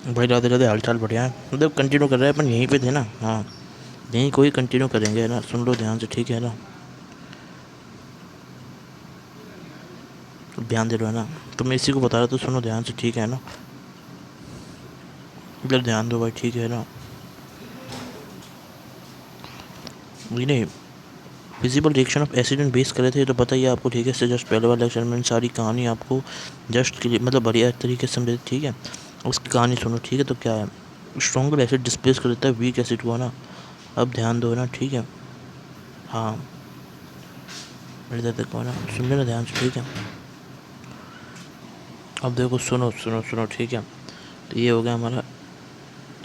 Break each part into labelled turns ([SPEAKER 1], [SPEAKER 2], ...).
[SPEAKER 1] भाई राधे राधे, हाल चाल बढ़िया है। मतलब कंटिन्यू कर रहे हैं अपन, यहीं पे थे ना। हाँ, यहीं कोई कंटिन्यू करेंगे, है ना। सुन लो ध्यान से, ठीक है ना। ध्यान दे रहे हो ना। तो मैं इसी को बता रहा, तो सुनो ध्यान से, ठीक है ना। मतलब ध्यान दो भाई, ठीक है ना। ये नहीं, feasible reaction of acid and base करे थे, तो पता ही है आपको, ठीक है। इससे जस्ट पहले वाले लेक्चर में सारी कहानी आपको जस्ट मतलब बढ़िया तरीके से समझे, ठीक है। उसकी कहानी सुनो, ठीक है। तो क्या है, स्ट्रॉन्गर एसिड डिस्प्लेस कर देता है वीक एसिड को, है ना। अब ध्यान दो ना, ठीक है। हाँ, मेरे दर्द को, है ना, सुन लेना ध्यान से, ठीक है। अब देखो, सुनो सुनो सुनो, ठीक है। तो ये हो गया हमारा,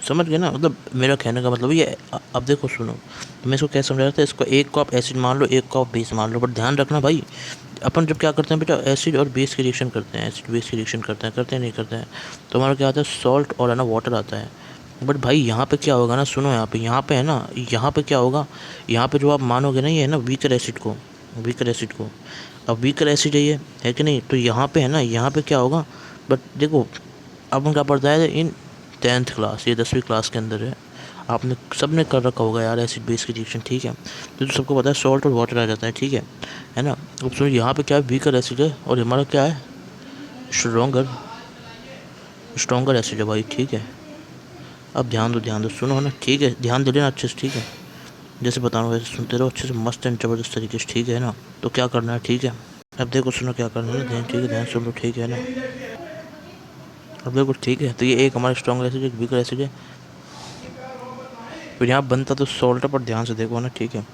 [SPEAKER 1] समझ गए ना। मतलब मेरा कहने का मतलब ये अब देखो सुनो, तो मैं इसको क्या समझा रहा था। इसको एक को आप एसिड मान लो, एक को आप बेस मान लो, बट ध्यान रखना भाई, अपन जब क्या करते हैं बेटा, एसिड और बेस की रिएक्शन करते हैं, एसिड बेस की रिएक्शन करते हैं नहीं करते हैं, तो हमारा क्या आता है, सॉल्ट और है ना वाटर आता है। बट भाई यहाँ पे क्या होगा ना, सुनो, यहाँ पे है ना, यहाँ पे क्या होगा, यहाँ पे जो आप मानोगे ना, ये है ना वीकर एसिड को, वीकर एसिड को। अब वीकर एसिड है कि नहीं। तो यहाँ पे है ना, यहाँ पे क्या होगा, बट देखो, अब उनका पढ़ता है इन 10th क्लास, ये 10वीं क्लास के अंदर है। आपने सब ने कर रखा होगा यार एसिड बेस की रिएक्शन, ठीक है। तो सबको पता है सॉल्ट और वाटर आ जाता है, ठीक है ना। अब सुनो, यहाँ पे क्या है, वीकर एसिड है, और हमारा क्या है, स्ट्रोंगर, स्ट्रोंगर एसिड है भाई, ठीक है। अब ध्यान दो, सुनो ना, ठीक है। ध्यान दे लेना अच्छे से, ठीक है। जैसे बता रहा हूँ वैसे सुनते रहो अच्छे से, मस्त एंड जबरदस्त तरीके से, ठीक है ना। तो क्या करना है, ठीक है। अब देखो सुनो, क्या करना है ना, ध्यान, ठीक है, ध्यान सुन लो, ठीक है ना। अब देखो, ठीक है। तो ये एक हमारा स्ट्रॉन्ग एसिड है, एक वीकर एसिड है। फिर यहाँ बनता तो सॉल्ट है, पर ध्यान से देखो ना, ठीक है।